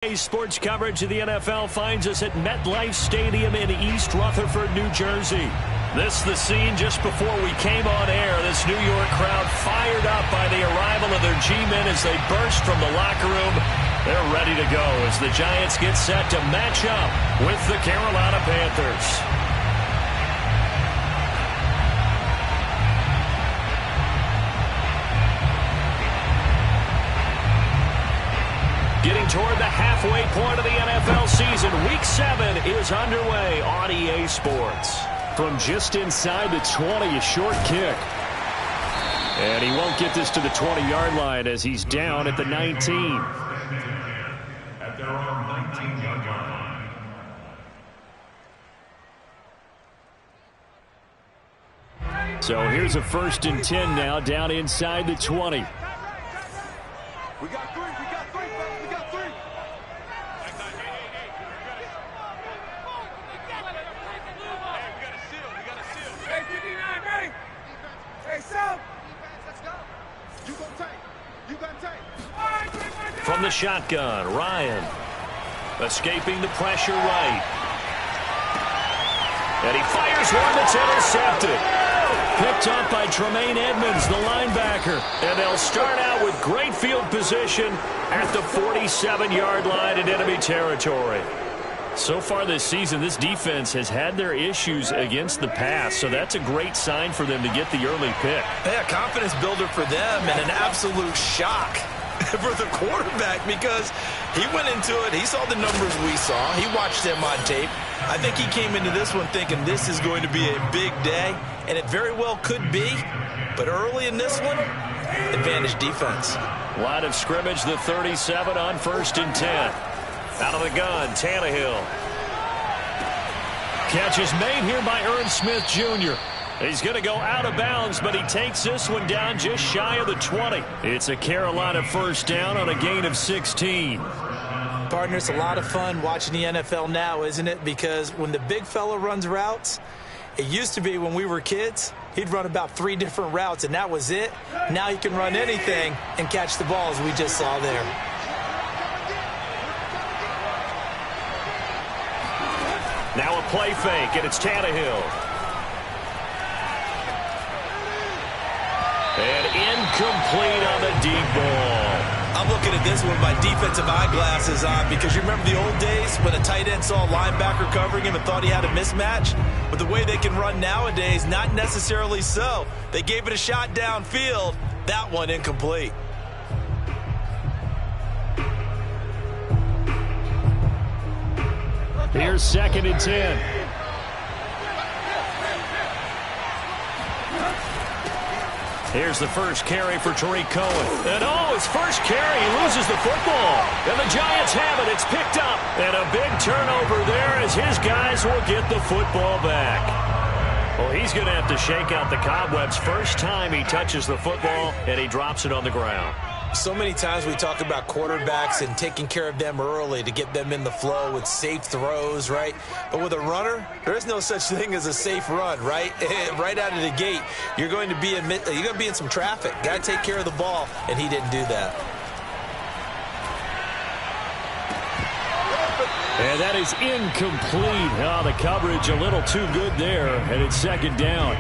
Sports coverage of the NFL finds us at MetLife Stadium in East Rutherford, New Jersey. This the scene just before we came on air. This New York crowd fired up by the arrival of their G-men as they burst from the locker room. They're ready to go as the Giants get set to match up with the Carolina Panthers. Getting toward the halfway point of the NFL season, Week 7 is underway on EA Sports. From just inside the 20, a short kick. And he won't get this to the 20-yard line as he's down at the 19. At their own 19-yard line. So here's a 1st and 10 now, down inside the 20. We got three. From the shotgun, Ryan escaping the pressure right. And he fires one that's intercepted. Picked up by Tremaine Edmonds, the linebacker. And they'll start out with great field position at the 47-yard line in enemy territory. So far this season, this defense has had their issues against the pass, so that's a great sign for them to get the early pick. Yeah, confidence builder for them and an absolute shock for the quarterback because he went into it. He saw the numbers we saw. He watched them on tape. I think he came into this one thinking this is going to be a big day, and it very well could be. But early in this one, advantage defense. Line of scrimmage, the 37 on 1st and 10. Out of the gun, Tannehill. Catch is made here by Irv Smith Jr. He's going to go out of bounds, but he takes this one down just shy of the 20. It's a Carolina 1st down on a gain of 16. Partner, it's a lot of fun watching the NFL now, isn't it? Because when the big fella runs routes, it used to be when we were kids, he'd run about 3 different routes, and that was it. Now he can run anything and catch the ball, as we just saw there. Now a play fake, and it's Tannehill. And incomplete on the deep ball. I'm looking at this one with my defensive eyeglasses on because you remember the old days when a tight end saw a linebacker covering him and thought he had a mismatch? But the way they can run nowadays, not necessarily so. They gave it a shot downfield. That one incomplete. Here's 2nd and 10. Here's the first carry for Tariq Cohen. And his first carry, he loses the football. And the Giants have it. It's picked up. And a big turnover there as his guys will get the football back. Well, he's going to have to shake out the cobwebs first time he touches the football, and he drops it on the ground. So many times we talk about quarterbacks and taking care of them early to get them in the flow with safe throws, right? But with a runner, there is no such thing as a safe run, right? Right out of the gate, you're going to be in some traffic. Got to take care of the ball, and he didn't do that. And that is incomplete. Oh, the coverage a little too good there, and it's 2nd down.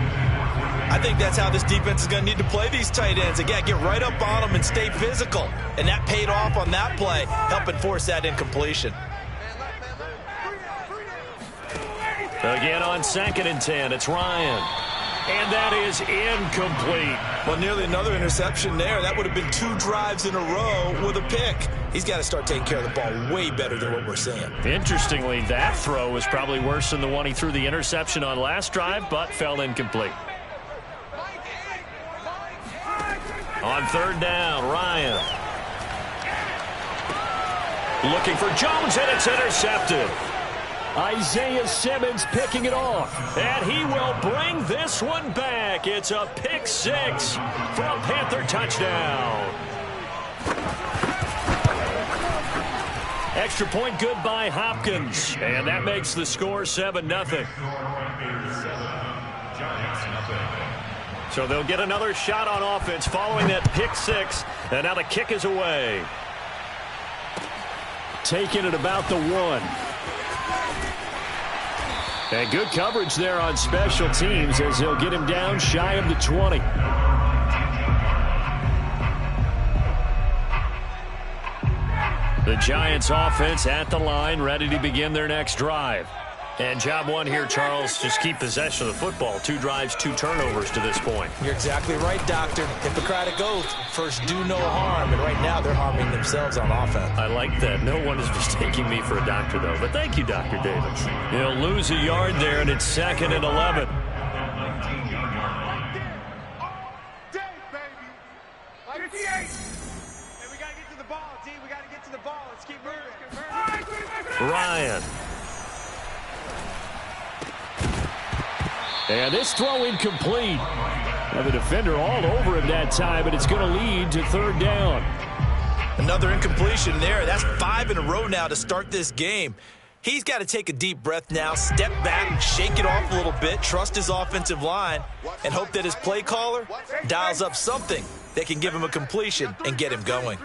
I think that's how this defense is going to need to play these tight ends. Again, get right up on them and stay physical. And that paid off on that play, helping force that incompletion. Again on 2nd and 10, it's Ryan. And that is incomplete. Well, nearly another interception there. That would have been 2 drives in a row with a pick. He's got to start taking care of the ball way better than what we're seeing. Interestingly, that throw was probably worse than the one he threw the interception on last drive, but fell incomplete. On 3rd down, Ryan. Looking for Jones, and it's intercepted. Isaiah Simmons picking it off. And he will bring this one back. It's a pick 6 for a Panther touchdown. Extra point good by Hopkins. And that makes the score 7-0. So they'll get another shot on offense following that pick 6. And now the kick is away. Taking it about the 1. And good coverage there on special teams as he'll get him down shy of the 20. The Giants offense at the line, ready to begin their next drive. And job one here, Charles, just keep possession of the football. 2 drives, 2 turnovers to this point. You're exactly right, Doctor. Hippocratic oath. First, do no harm. And right now, they're harming themselves on offense. I like that. No one is mistaking me for a doctor, though. But thank you, Dr. Davis. He'll lose a yard there, and it's 2nd and 11. Ryan. And this throw incomplete. Now the defender all over him that time, but it's going to lead to 3rd down. Another incompletion there. That's 5 in a row now to start this game. He's got to take a deep breath now, step back, shake it off a little bit, trust his offensive line, and hope that his play caller dials up something that can give him a completion and get him going.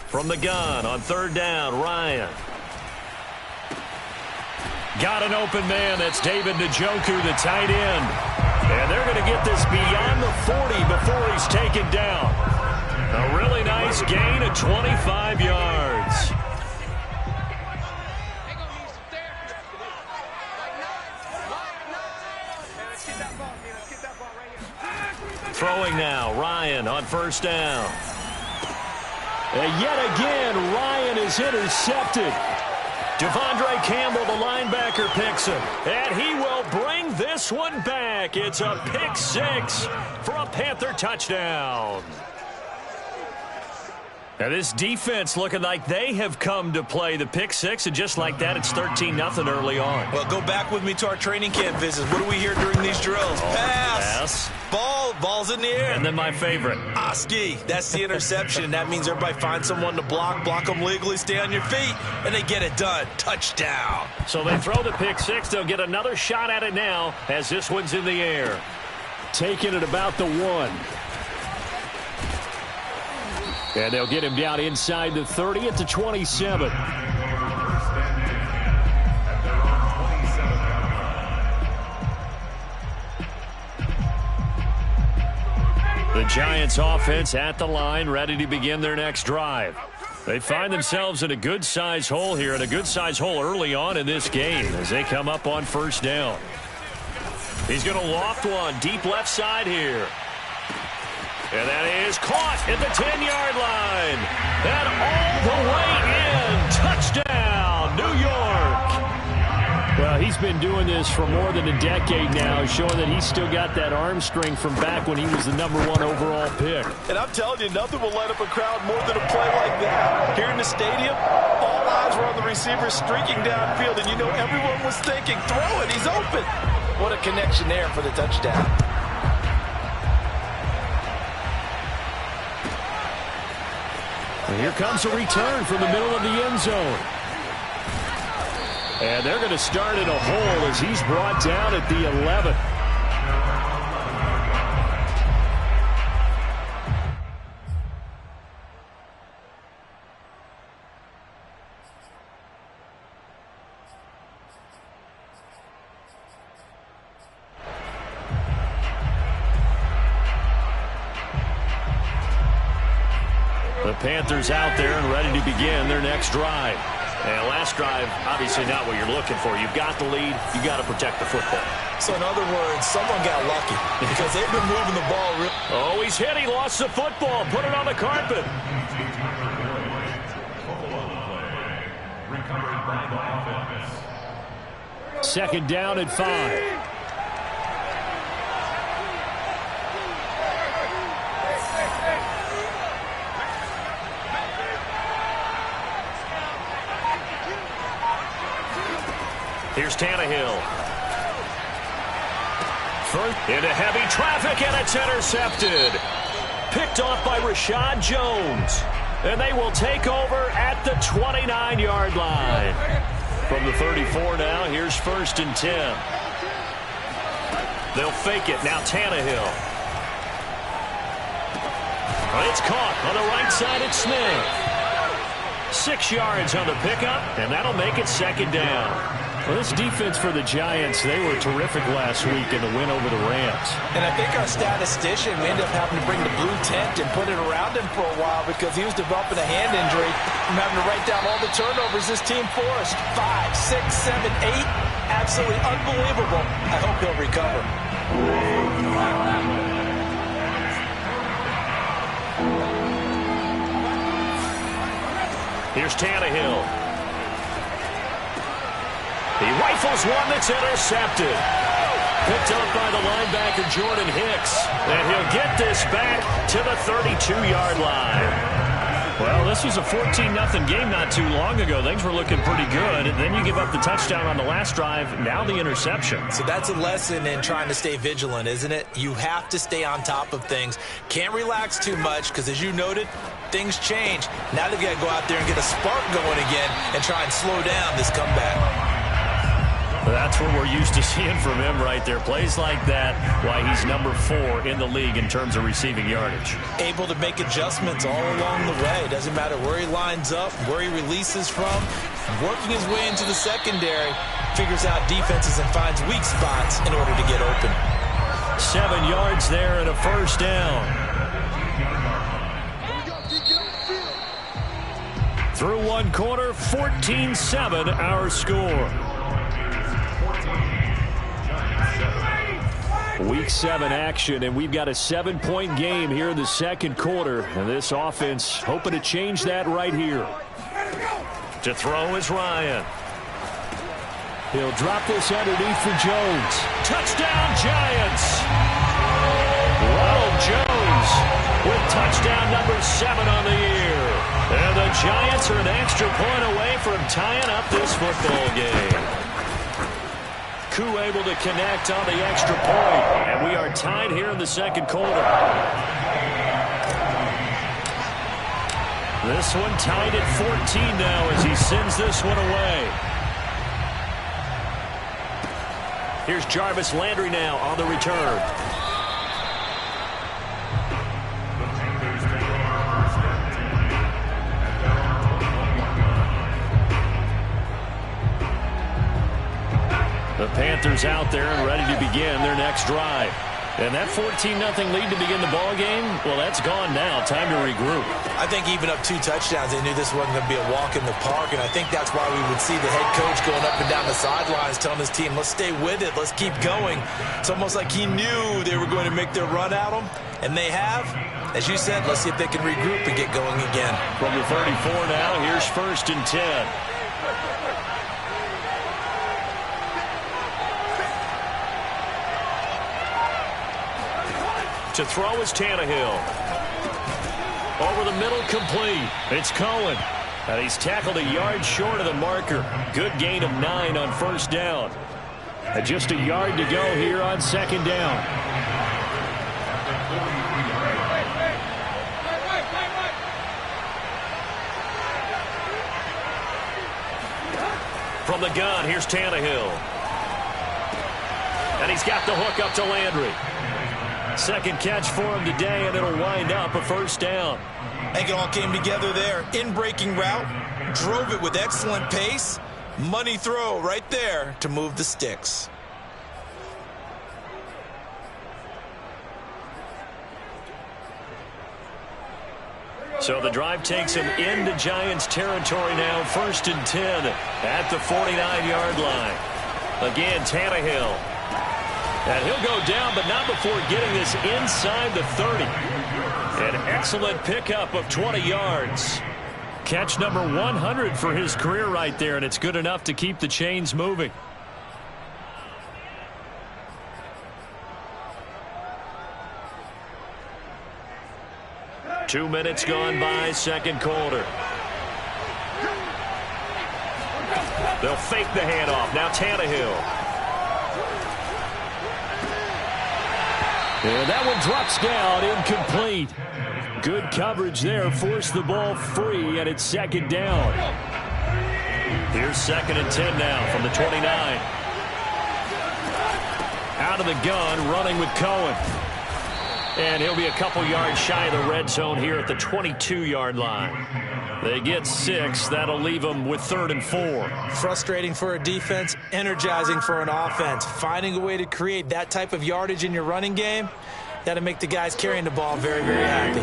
From the gun on 3rd down, Ryan. Got an open man. That's David Njoku, the tight end. And they're going to get this beyond the 40 before he's taken down. A really nice gain of 25 yards. Throwing now, Ryan on 1st down. And yet again, Ryan is intercepted. Devondre Campbell, the linebacker, picks him. And he will bring this one back. It's a pick 6 for a Panther touchdown. Now this defense looking like they have come to play the pick 6, and just like that, it's 13-0 early on. Well, go back with me to our training camp visits. What do we hear during these drills? Pass. Ball's in the air. And then my favorite. Oski. That's the interception. That means everybody finds someone to block them legally, stay on your feet, and they get it done. Touchdown. So they throw the pick 6. They'll get another shot at it now as this one's in the air. Taking it about the 1. And they'll get him down inside the 30 at the 27. The Giants offense at the line, ready to begin their next drive. They find themselves in a good-sized hole here, and a good-sized hole early on in this game as they come up on 1st down. He's going to loft one deep left side here. And that is caught at the 10-yard line. And all the way in. Touchdown, New York. Well, he's been doing this for more than a decade now, showing that he's still got that arm strength from back when he was the #1 overall pick. And I'm telling you, nothing will light up a crowd more than a play like that. Here in the stadium, all eyes were on the receiver streaking downfield, and you know everyone was thinking, throw it, he's open. What a connection there for the touchdown. And here comes a return from the middle of the end zone. And they're going to start in a hole as he's brought down at the 11. The Panthers out there and ready to begin their next drive. And last drive, obviously not what you're looking for. You've got the lead. You've got to protect the football. So in other words, someone got lucky because they've been moving the ball. Oh, he's hit. He lost the football. Put it on the carpet. Recovered by the offense. 2nd down and 5. Here's Tannehill. Into heavy traffic, and it's intercepted. Picked off by Rashad Jones. And they will take over at the 29-yard line. From the 34 now, here's 1st and 10. They'll fake it. Now Tannehill. It's caught on the right side. It's Smith. 6 yards on the pickup, and that'll make it second down. Well, this defense for the Giants, they were terrific last week in the win over the Rams. And I think our statistician, we ended up having to bring the blue tent and put it around him for a while because he was developing a hand injury from having to write down all the turnovers this team forced. 5, 6, 7, 8. Absolutely unbelievable. I hope he'll recover. Here's Tannehill. He rifles one that's intercepted. Picked up by the linebacker, Jordan Hicks. And he'll get this back to the 32-yard line. Well, this was a 14-0 game not too long ago. Things were looking pretty good. And then you give up the touchdown on the last drive. Now the interception. So that's a lesson in trying to stay vigilant, isn't it? You have to stay on top of things. Can't relax too much because, as you noted, things change. Now they've got to go out there and get a spark going again and try and slow down this comeback. That's what we're used to seeing from him right there. Plays like that, why he's number 4 in the league in terms of receiving yardage. Able to make adjustments all along the way. Doesn't matter where he lines up, where he releases from. Working his way into the secondary, figures out defenses and finds weak spots in order to get open. 7 yards there and a first down. Through one quarter, 14-7 our score. Week 7 action, and we've got a 7-point game here in the second quarter. And this offense hoping to change that right here. To throw is Ryan. He'll drop this underneath for Jones. Touchdown, Giants! Ronald Jones with touchdown number 7 on the year. And the Giants are an extra point away from tying up this football game. Able to connect on the extra point, and we are tied here in the second quarter. This one tied at 14 now as he sends this one away. Here's Jarvis Landry now on the return. The Panthers out there and ready to begin their next drive. And that 14-0 lead to begin the ball game, well, that's gone now. Time to regroup. I think even up 2 touchdowns, they knew this wasn't going to be a walk in the park, and I think that's why we would see the head coach going up and down the sidelines telling his team, let's stay with it, let's keep going. It's almost like he knew they were going to make their run at him, and they have. As you said, let's see if they can regroup and get going again. From the 34 now, here's 1st and 10. To throw is Tannehill. Over the middle, complete. It's Cohen. And he's tackled a yard short of the marker. Good gain of 9 on first down. And just a yard to go here on second down. From the gun, here's Tannehill. And he's got the hook up to Landry. Second catch for him today, and it'll wind up a first down. I think it all came together there. In-breaking route, drove it with excellent pace. Money throw right there to move the sticks. So the drive takes him into Giants territory now. 1st and 10 at the 49-yard line. Again, Tannehill. And he'll go down, but not before getting this inside the 30. An excellent pickup of 20 yards. Catch number 100 for his career right there, and it's good enough to keep the chains moving. Two minutes gone by, second quarter. They'll fake the handoff. Now Tannehill. And that one drops down, incomplete. Good coverage there, forced the ball free, and it's second down. Here's 2nd and 10 now from the 29. Out of the gun, running with Cohen. And he'll be a couple yards shy of the red zone here at the 22-yard line. They get 6. That'll leave them with 3rd and 4. Frustrating for a defense, energizing for an offense. Finding a way to create that type of yardage in your running game, that'll make the guys carrying the ball very, very happy.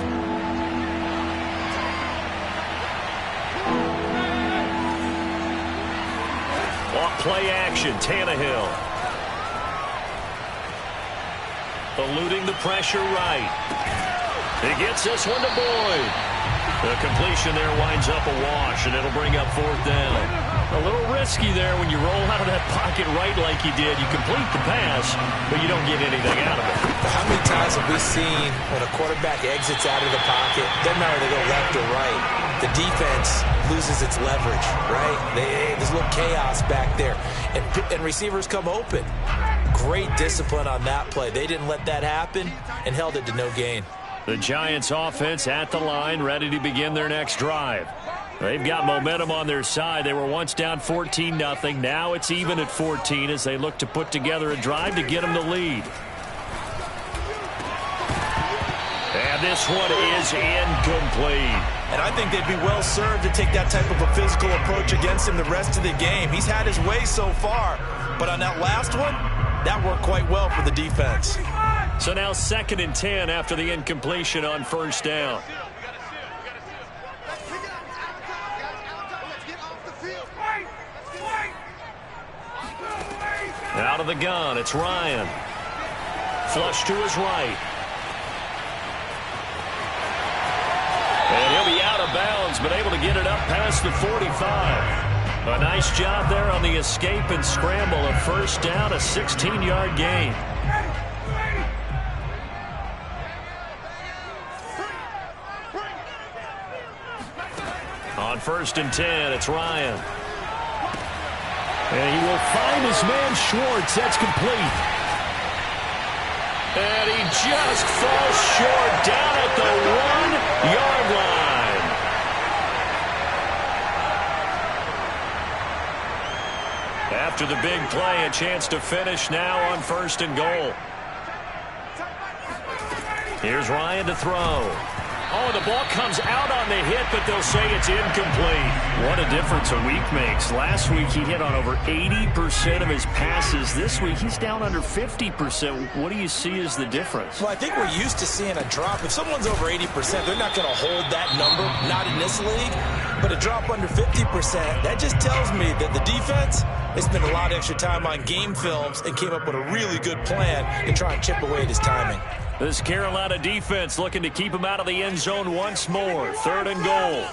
Off play action, Tannehill. Eluding the pressure right. He gets this one to Boyd. The completion there winds up a wash, and it'll bring up 4th down. A little risky there when you roll out of that pocket right like you did. You complete the pass, but you don't get anything out of it. How many times have we seen when a quarterback exits out of the pocket, doesn't matter if they go left or right, the defense loses its leverage, right? There's a little chaos back there, and receivers come open. Great discipline on that play. They didn't let that happen and held it to no gain. The Giants offense at the line, ready to begin their next drive. They've got momentum on their side. They were once down 14-0. Now it's even at 14 as they look to put together a drive to get them the lead. And this one is incomplete. And I think they'd be well served to take that type of a physical approach against him the rest of the game. He's had his way so far, but on that last one, that worked quite well for the defense. So now 2nd and 10 after the incompletion on 1st down. Out of the gun, it's Ryan. Flush to his right. And he'll be out of bounds, but able to get it up past the 45. A nice job there on the escape and scramble. A 1st down, a 16-yard gain. On 1st and 10, it's Ryan. And he will find his man Schwartz. That's complete. And he just falls short down at the 1-yard line. After the big play, a chance to finish now on 1st and goal. Here's Ryan to throw. Oh, the ball comes out on the hit, but they'll say it's incomplete. What a difference a week makes. Last week he hit on over 80% of his passes. This week he's down under 50%. What do you see as the difference? Well, I think we're used to seeing a drop. If someone's over 80%, they're not going to hold that number, not in this league. But a drop under 50%, that just tells me that the defense, they spent a lot of extra time on game films and came up with a really good plan to try and chip away at his timing. This Carolina defense looking to keep him out of the end zone once more. 3rd and goal.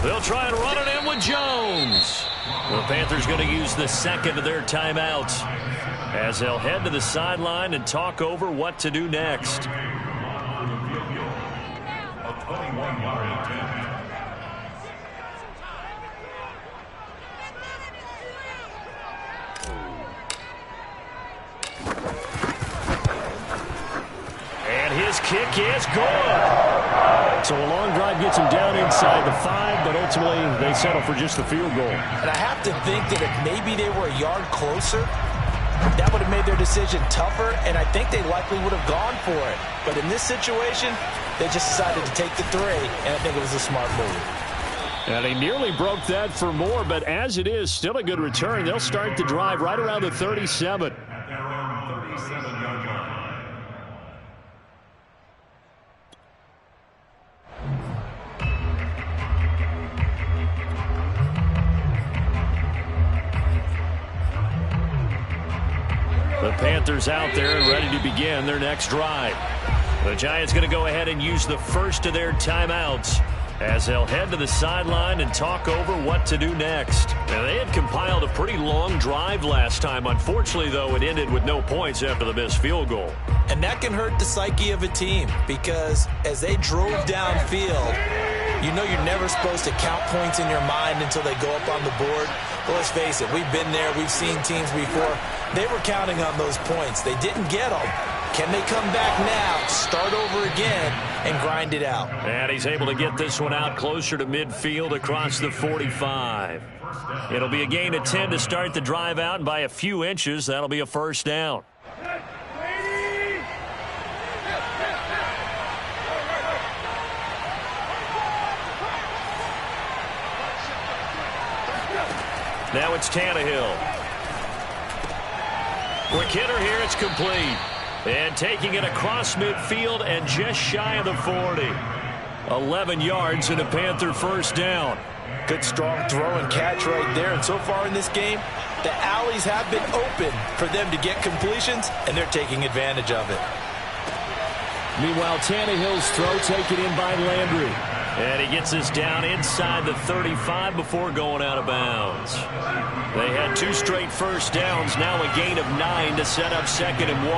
They'll try and run it in with Jones. The Panthers going to use the 2nd of their timeouts as they'll head to the sideline and talk over what to do next. A 21-yard attempt. His kick is good. So a long drive gets him down inside the 5, but ultimately they settle for just the field goal. And I have to think that if maybe they were a yard closer, that would have made their decision tougher, and I think they likely would have gone for it. But in this situation, they just decided to take the 3, and I think it was a smart move. And he nearly broke that for more, but as it is, still a good return. They'll start the drive right around the 37. At their own 37-yard line. The Panthers out there and ready to begin their next drive. The Giants going to go ahead and use the 1st of their timeouts as they'll head to the sideline and talk over what to do next. Now, they had compiled a pretty long drive last time. Unfortunately, though, it ended with no points after the missed field goal. And that can hurt the psyche of a team because as they drove downfield, you know you're never supposed to count points in your mind until they go up on the board. But let's face it, we've been there. We've seen teams before. They were counting on those points. They didn't get them. Can they come back now, start over again, and grind it out? And he's able to get this one out closer to midfield across the 45. It'll be a gain of 10 to start the drive out, and by a few inches, that'll be a 1st down. Now it's Tannehill. Quick hitter here. It's complete. And taking it across midfield and just shy of the 40. 11 yards and a Panther first down. Good strong throw and catch right there. And so far in this game, the alleys have been open for them to get completions, and they're taking advantage of it. Meanwhile, Tannehill's throw taken in by Landry. And he gets this down inside the 35 before going out of bounds. They had 2 straight first downs, now a gain of 9 to set up 2nd and 1.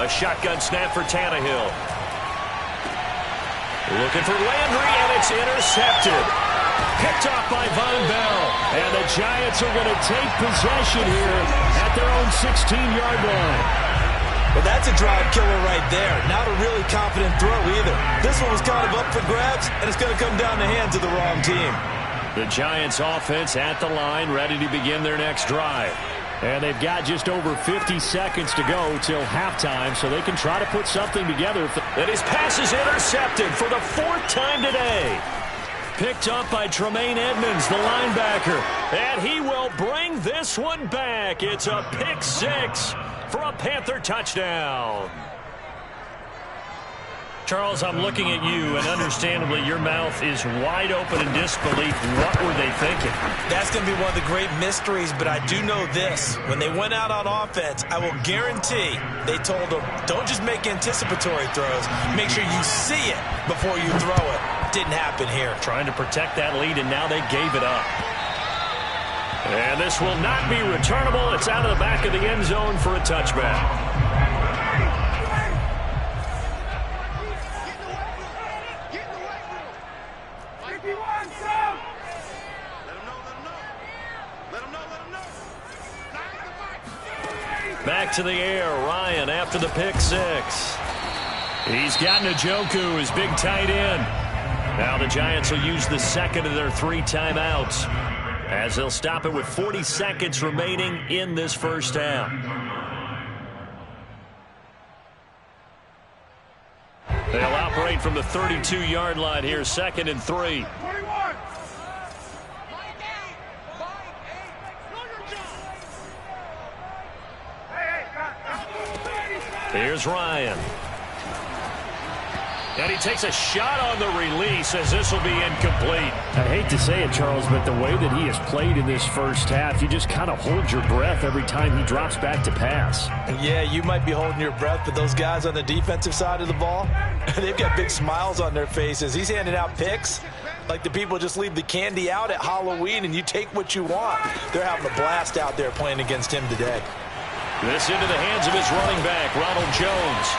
A shotgun snap for Tannehill. Looking for Landry, and it's intercepted. Picked off by Von Bell. And the Giants are going to take possession here at their own 16-yard line. Well, that's a drive killer right there. Not a really confident throw either. This one was kind of up for grabs, and it's going to come down the hands of the wrong team. The Giants offense at the line, ready to begin their next drive. And they've got just over 50 seconds to go till halftime, so they can try to put something together. And his pass is intercepted for the 4th time today. Picked up by Tremaine Edmonds, the linebacker. And he will bring this one back. It's a pick 6 for a Panther touchdown. Charles, I'm looking at you, and understandably your mouth is wide open in disbelief. What were they thinking? That's going to be one of the great mysteries, but I do know this. When they went out on offense, I will guarantee they told them, don't just make anticipatory throws. Make sure you see it before you throw it. Didn't happen here. Trying to protect that lead, and now they gave it up. And this will not be returnable. It's out of the back of the end zone for a touchback. Back to the air, Ryan after the pick 6. He's got Njoku, his big tight end. Now the Giants will use the second of their 3 timeouts, as they'll stop it with 40 seconds remaining in this first half. They'll operate from the 32-yard line here, 2nd and 3. Here's Ryan. And he takes a shot on the release as this will be incomplete. I hate to say it, Charles, but the way that he has played in this first half, you just kind of hold your breath every time he drops back to pass. Yeah, you might be holding your breath, but those guys on the defensive side of the ball, they've got big smiles on their faces. He's handing out picks like the people just leave the candy out at Halloween and you take what you want. They're having a blast out there playing against him today. This into the hands of his running back, Ronald Jones.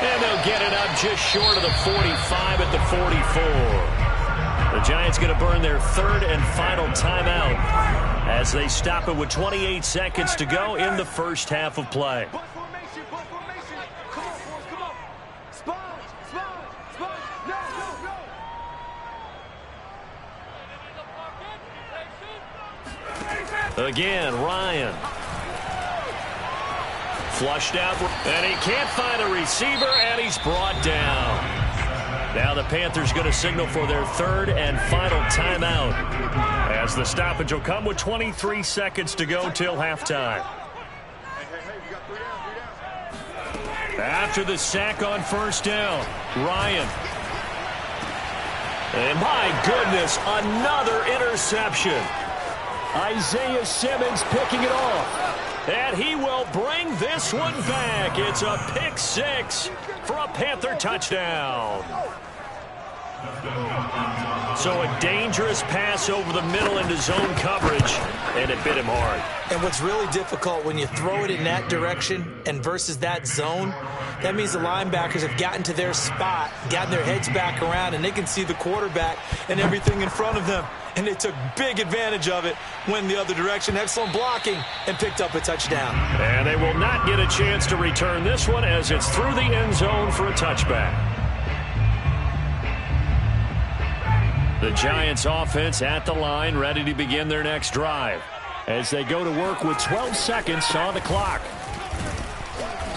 And they'll get it up just short of the 45 at the 44. The Giants going to burn their 3rd and final timeout as they stop it with 28 seconds to go in the first half of play. Again, Ryan. Flushed out, and he can't find a receiver, and he's brought down. Now the Panthers going to signal for their 3rd and final timeout, as the stoppage will come with 23 seconds to go till halftime. After the sack on first down, Ryan. And my goodness, another interception. Isaiah Simmons picking it off. And he will bring this one back. It's a pick 6 for a Panther touchdown. So a dangerous pass over the middle into zone coverage, and it bit him hard. And what's really difficult when you throw it in that direction and versus that zone, that means the linebackers have gotten to their spot, gotten their heads back around, and they can see the quarterback and everything in front of them. And they took big advantage of it, went the other direction, excellent blocking, and picked up a touchdown. And they will not get a chance to return this one as it's through the end zone for a touchback. The Giants offense at the line, ready to begin their next drive, as they go to work with 12 seconds on the clock.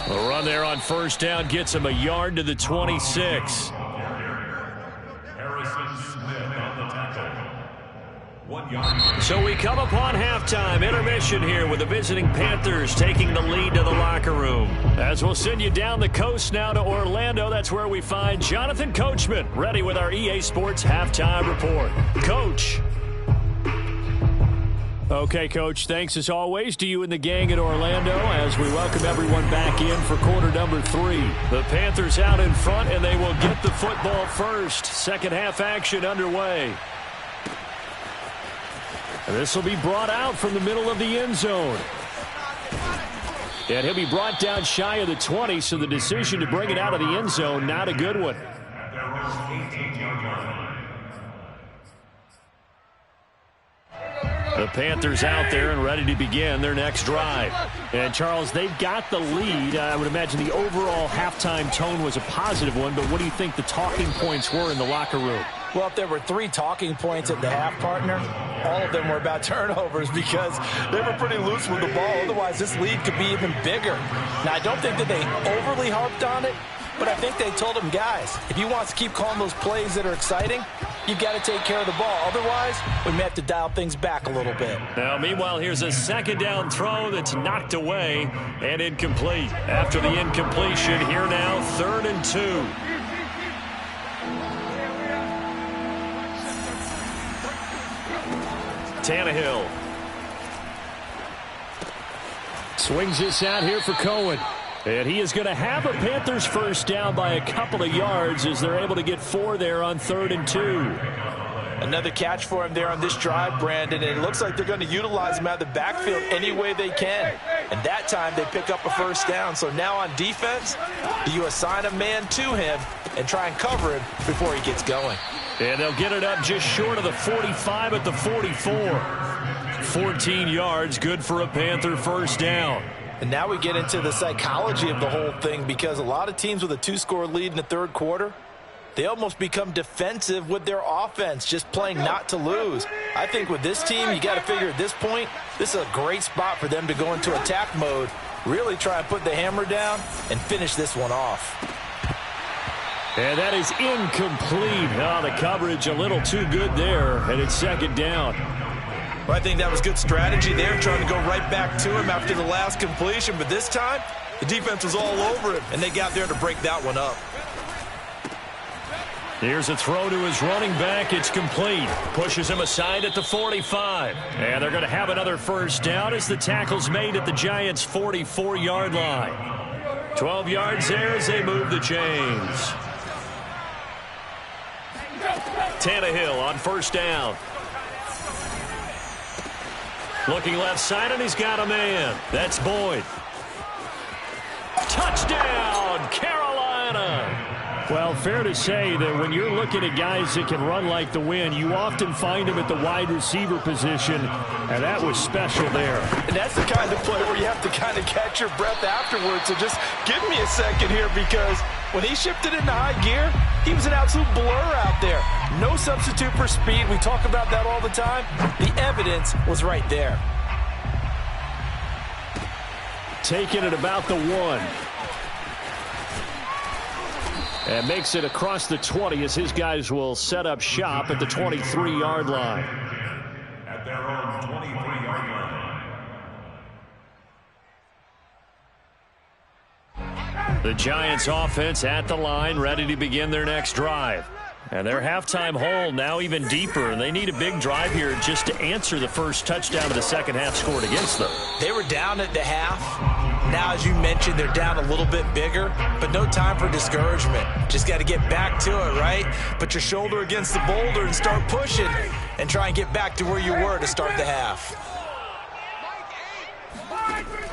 A run there on first down gets them a yard to the 26. Harrison Smith on the tackle. 1 yard. So we come upon halftime, intermission here with the visiting Panthers taking the lead to the locker room. As we'll send you down the coast now to Orlando, that's where we find Jonathan Coachman, ready with our EA Sports halftime report. Coach. Okay, Coach, thanks as always to you and the gang in Orlando as we welcome everyone back in for quarter number 3. The Panthers out in front, and they will get the football first. Second half action underway. And this will be brought out from the middle of the end zone. And he'll be brought down shy of the 20, so the decision to bring it out of the end zone, not a good one. At their own 18-yard line. The Panthers out there and ready to begin their next drive. And, Charles, they've got the lead. I would imagine the overall halftime tone was a positive one, but what do you think the talking points were in the locker room? Well, if there were 3 talking points at the half, partner, all of them were about turnovers because they were pretty loose with the ball. Otherwise, this lead could be even bigger. Now, I don't think that they overly harped on it, but I think they told them, guys, if you want to keep calling those plays that are exciting, you've got to take care of the ball. Otherwise, we may have to dial things back a little bit. Now, meanwhile, here's a second down throw that's knocked away and incomplete. After the incompletion, here now, 3rd and 2. Tannehill. Swings this out here for Cohen. And he is going to have a Panthers first down by a couple of yards as they're able to get 4 there on 3rd and 2. Another catch for him there on this drive, Brandon, and it looks like they're going to utilize him out of the backfield any way they can. And that time they pick up a first down. So now on defense, do you assign a man to him and try and cover him before he gets going? And they'll get it up just short of the 45 at the 44. 14 yards, good for a Panther first down. And now we get into the psychology of the whole thing because a lot of teams with a 2-score lead in the third quarter, they almost become defensive with their offense, just playing not to lose. I think with this team, you got to figure at this point, this is a great spot for them to go into attack mode, really try and put the hammer down and finish this one off. And that is incomplete. Oh, the coverage a little too good there, and it's second down. Well, I think that was good strategy there, trying to go right back to him after the last completion. But this time, the defense was all over him, and they got there to break that one up. Here's a throw to his running back. It's complete. Pushes him aside at the 45. And they're going to have another first down as the tackle's made at the Giants' 44-yard line. 12 yards there as they move the chains. Tannehill on first down. Looking left side, and he's got a man. That's Boyd. Touchdown, Carolina. Well, fair to say that when you're looking at guys that can run like the wind, you often find them at the wide receiver position, and that was special there. And that's the kind of play where you have to kind of catch your breath afterwards. So just give me a second here because when he shifted into high gear, he was an absolute blur out there. No substitute for speed. We talk about that all the time. The evidence was right there. Taking it about the 1. And makes it across the 20 as his guys will set up shop at the 23-yard line. At their own 23-yard line. The Giants offense at the line, ready to begin their next drive. And their halftime hole now even deeper, and they need a big drive here just to answer the first touchdown of the second half scored against them. They were down at the half. Now, as you mentioned, they're down a little bit bigger, but no time for discouragement. Just got to get back to it, right? Put your shoulder against the boulder and start pushing and try and get back to where you were to start the half.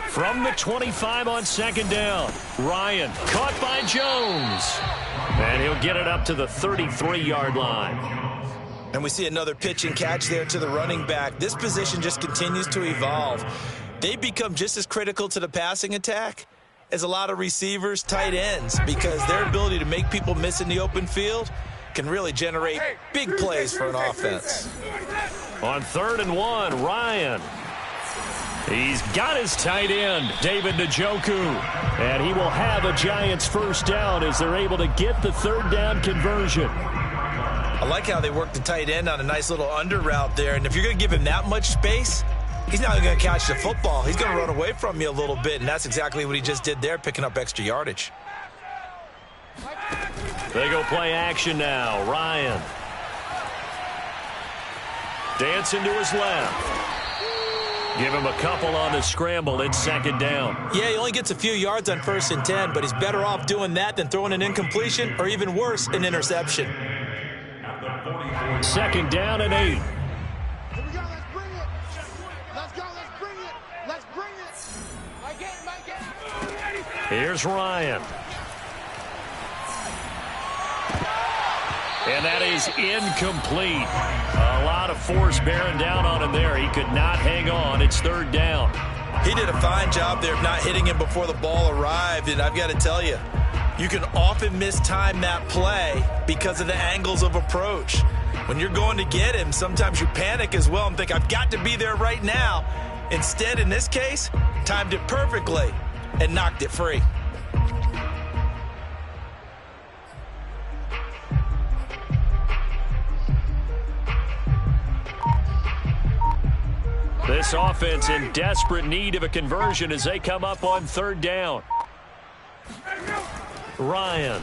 From the 25 on second down, Ryan caught by Jones. And he'll get it up to the 33-yard line. And we see another pitch and catch there to the running back. This position just continues to evolve. They become just as critical to the passing attack as a lot of receivers, tight ends, because their ability to make people miss in the open field can really generate big plays for an offense. On 3rd and 1, Ryan. He's got his tight end, David Njoku. And he will have a Giants first down as they're able to get the 3rd down conversion. I like how they work the tight end on a nice little under route there. And if you're going to give him that much space, he's not going to catch the football. He's going to run away from you a little bit, and that's exactly what he just did there, picking up extra yardage. They go play action now. Ryan. Dancing to his left. Give him a couple on the scramble. It's second down. Yeah, he only gets a few yards on 1st and 10, but he's better off doing that than throwing an incompletion or even worse, an interception. Second down and 8. Here we go. Let's bring it. Let's go. Let's bring it. Let's bring it. Mike it. Here's Ryan. And that is incomplete. A lot of force bearing down on him there. He could not hang on. It's third down. He did a fine job there of not hitting him before the ball arrived, and I've got to tell you, you can often mistime that play because of the angles of approach. When you're going to get him, sometimes you panic as well and think, I've got to be there right now. Instead, in this case, timed it perfectly and knocked it free. This offense in desperate need of a conversion as they come up on third down. Ryan.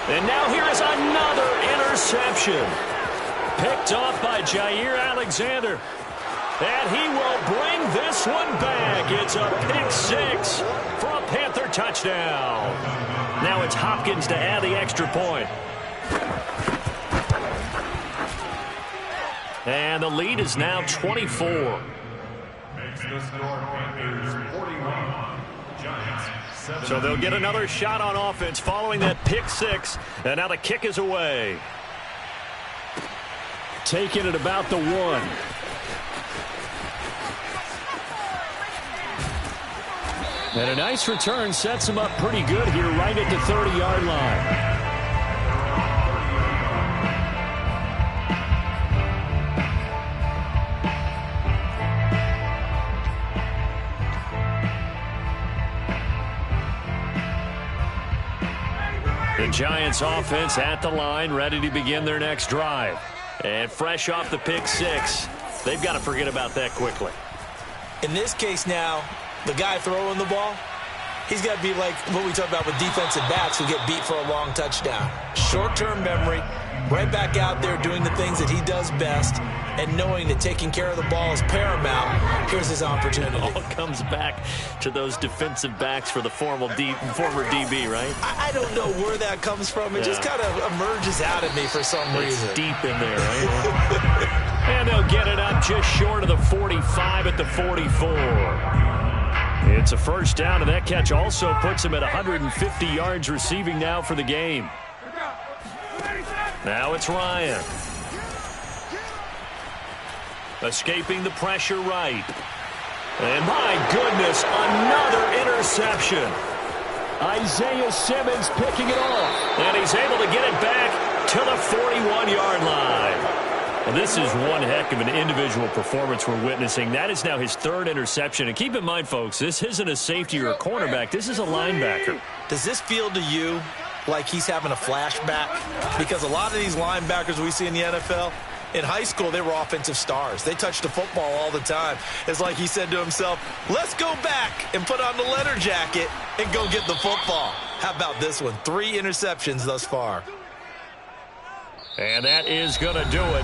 And now here is another interception. Picked off by Jair Alexander. And he will bring this one back. It's a pick six for a Panther touchdown. Now it's Hopkins to add the extra point. And the lead is now 24. Makes the score Panthers 41. Giants 7. So they'll get another shot on offense following that pick six. And now the kick is away. Taking it about the 1. And a nice return sets him up pretty good here right at the 30-yard line. The Giants offense at the line, ready to begin their next drive. And fresh off the pick six, they've got to forget about that quickly. In this case now, the guy throwing the ball, he's got to be like what we talk about with defensive backs who get beat for a long touchdown. Short-term memory, right back out there doing the things that he does best, and knowing that taking care of the ball is paramount. Here's his opportunity. It all comes back to those defensive backs for the former DB, right? I don't know where that comes from. It just kind of emerges out of me for some reason. It's deep in there, right? And they'll get it up just short of the 45 at the 44. It's a first down, and that catch also puts him at 150 yards receiving now for the game. Now it's Ryan. Escaping the pressure right. And my goodness, another interception. Isaiah Simmons picking it off. And he's able to get it back to the 41-yard line. Well, this is one heck of an individual performance we're witnessing. That is now his third interception. And keep in mind, folks, this isn't a safety or a cornerback. This is a linebacker. Does this feel to you like he's having a flashback? Because a lot of these linebackers we see in the NFL, in high school, they were offensive stars. They touched the football all the time. It's like he said to himself, let's go back and put on the leather jacket and go get the football. How about this one? 3 interceptions thus far. And that is going to do it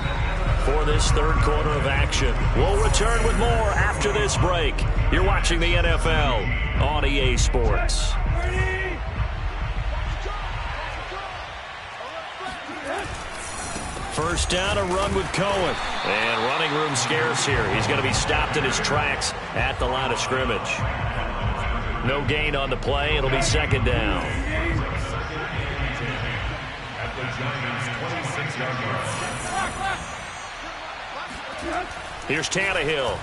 for this third quarter of action. We'll return with more after this break. You're watching the NFL on EA Sports. First down, a run with Cohen. And running room scarce here. He's going to be stopped in his tracks at the line of scrimmage. No gain on the play. It'll be second down. At the Giants 26-yard line. Here's Tannehill.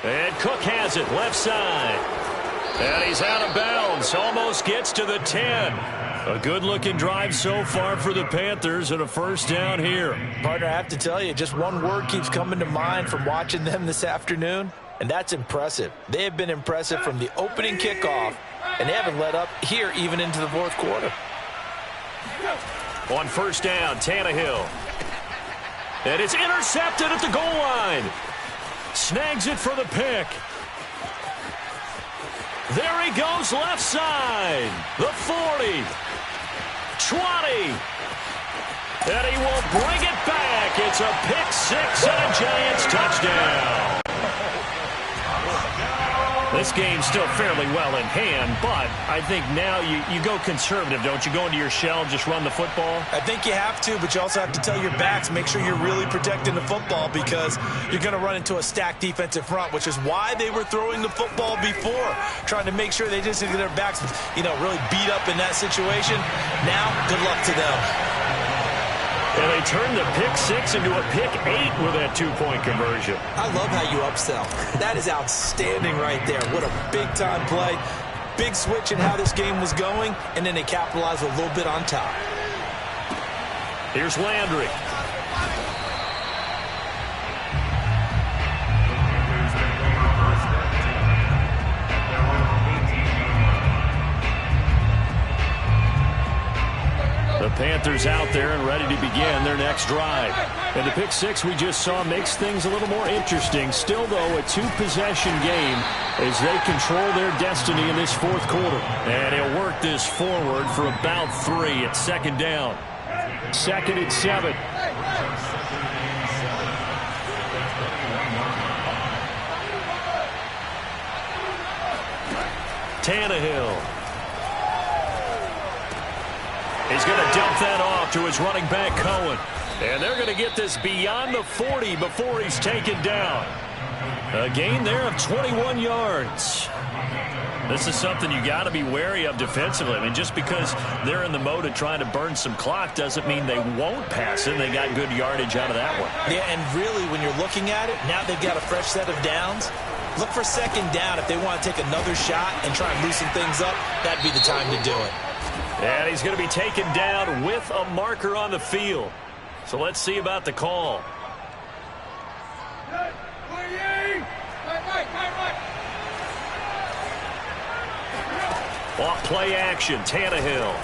And Cook has it, left side. And he's out of bounds. Almost gets to the 10. A good-looking drive so far for the Panthers and a first down here. Partner, I have to tell you, just one word keeps coming to mind from watching them this afternoon, and that's impressive. They have been impressive from the opening kickoff and they haven't let up here even into the fourth quarter. On first down, Tannehill. And it's intercepted at the goal line. Snags it for the pick. There he goes, left side. The 40. 20. And he will bring it back. It's a pick six and a Giants touchdown. This game's still fairly well in hand, but I think now you go conservative, don't you? Go into your shell and just run the football? I think you have to, but you also have to tell your backs, make sure you're really protecting the football because you're going to run into a stacked defensive front, which is why they were throwing the football before, trying to make sure they just get their backs, really beat up in that situation. Now, good luck to them. And they turned the pick six into a pick 8 with that two-point conversion. I love how you upsell. That is outstanding right there. What a big-time play. Big switch in how this game was going, and then they capitalized a little bit on top. Here's Landry. The Panthers out there and ready to begin their next drive. And the pick six we just saw makes things a little more interesting. Still, though, a two-possession game as they control their destiny in this fourth quarter. And he'll work this forward for about 3 at second down. 2nd and 7. Tannehill. He's going to dump that off to his running back, Cohen. And they're going to get this beyond the 40 before he's taken down. A gain there of 21 yards. This is something you got to be wary of defensively. I mean, just because they're in the mode of trying to burn some clock doesn't mean they won't pass it. They got good yardage out of that one. Yeah, and really, when you're looking at it, now they've got a fresh set of downs. Look for second down if they want to take another shot and try and loosen things up. That'd be the time to do it. And he's going to be taken down with a marker on the field. So let's see about the call. Off play action, Tannehill.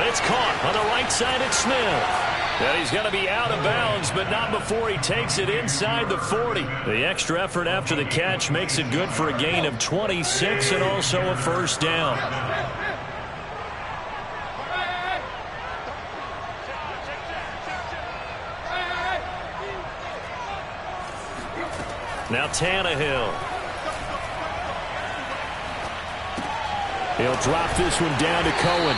It's caught on the right side at Smith. And he's going to be out of bounds, but not before he takes it inside the 40. The extra effort after the catch makes it good for a gain of 26 and also a first down. Now Tannehill. He'll drop this one down to Cohen.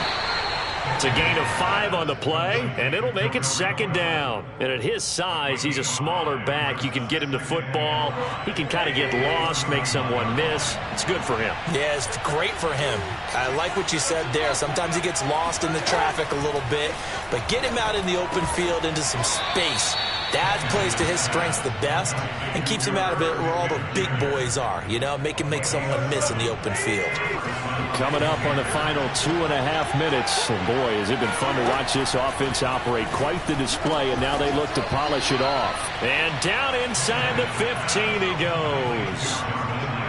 It's a gain of 5 on the play, and it'll make it second down. And at his size, he's a smaller back. You can get him to football. He can kind of get lost, make someone miss. It's good for him. Yeah, it's great for him. I like what you said there. Sometimes he gets lost in the traffic a little bit, but get him out in the open field into some space. That plays to his strengths the best and keeps him out of it where all the big boys are. Make him make someone miss in the open field. Coming up on the final 2.5 minutes. And boy, has it been fun to watch this offense operate. Quite the display, and now they look to polish it off. And down inside the 15 he goes.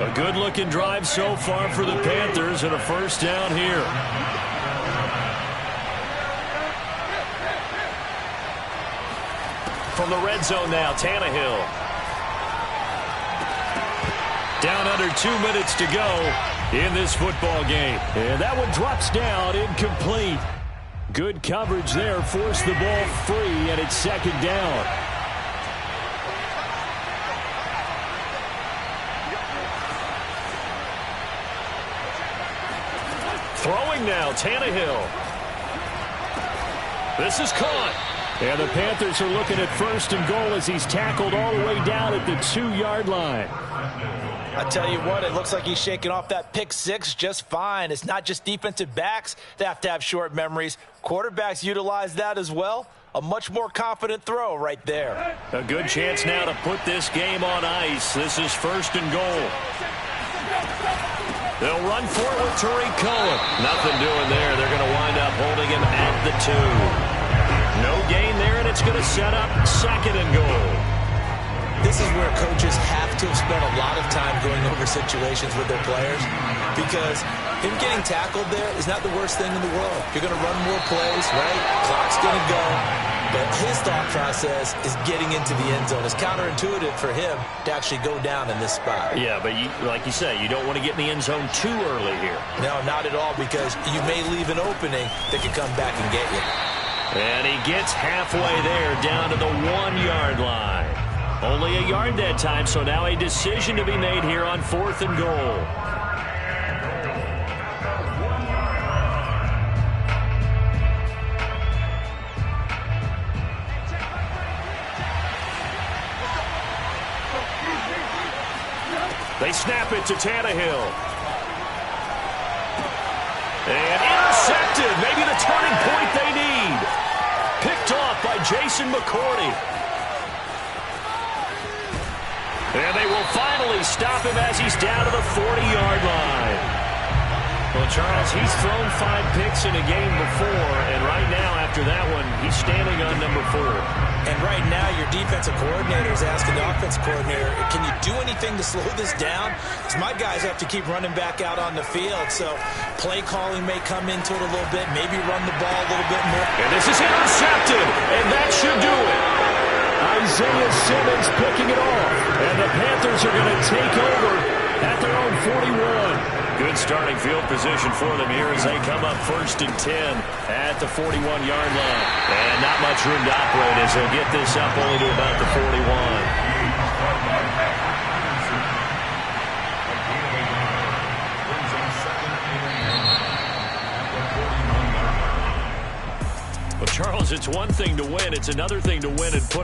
A good-looking drive so far for the Panthers and a first down here. From the red zone now, Tannehill. Down under 2 minutes to go in this football game. And that one drops down, incomplete. Good coverage there, forced the ball free, and it's second down. Throwing now, Tannehill. This is caught. And the Panthers are looking at first and goal as he's tackled all the way down at the 2-yard line. I tell you what, it looks like he's shaking off that pick six just fine. It's not just defensive backs that have to have short memories. Quarterbacks utilize that as well. A much more confident throw right there. A good chance now to put this game on ice. This is first and goal. They'll run for it with Tariq Cohen. Nothing doing there. They're going to wind up holding him at the 2. No gain there, and it's going to set up second and goal. This is where coaches have to have spent a lot of time going over situations with their players. because him getting tackled there is not the worst thing in the world. You're going to run more plays, right? Clock's going to go. But his thought process is getting into the end zone. It's counterintuitive for him to actually go down in this spot. Yeah, but like you say, you don't want to get in the end zone too early here. No, not at all, because you may leave an opening that could come back and get you. And he gets halfway there, down to the 1-yard line. Only a yard that time, so now a decision to be made here on 4th and goal. They snap it to Tannehill. And intercepted. Maybe the turning point they need. Picked off by Jason McCourty. And they will finally stop him as he's down to the 40-yard line. Well, Charles, he's thrown 5 picks in a game before, and right now, after that one, he's standing on number 4. And right now, your defensive coordinator is asking the offensive coordinator, can you do anything to slow this down? Because my guys have to keep running back out on the field. So play calling may come into it a little bit, maybe run the ball a little bit more. And this is intercepted, and that should do it. Isaiah Simmons picking it off. And the Panthers are going to take over at their own 41. Good starting field position for them here as they come up 1st and 10 at the 41-yard line. And not much room to operate as they'll get this up only to about the 41. Well, Charles, it's one thing to win. It's another thing to win and put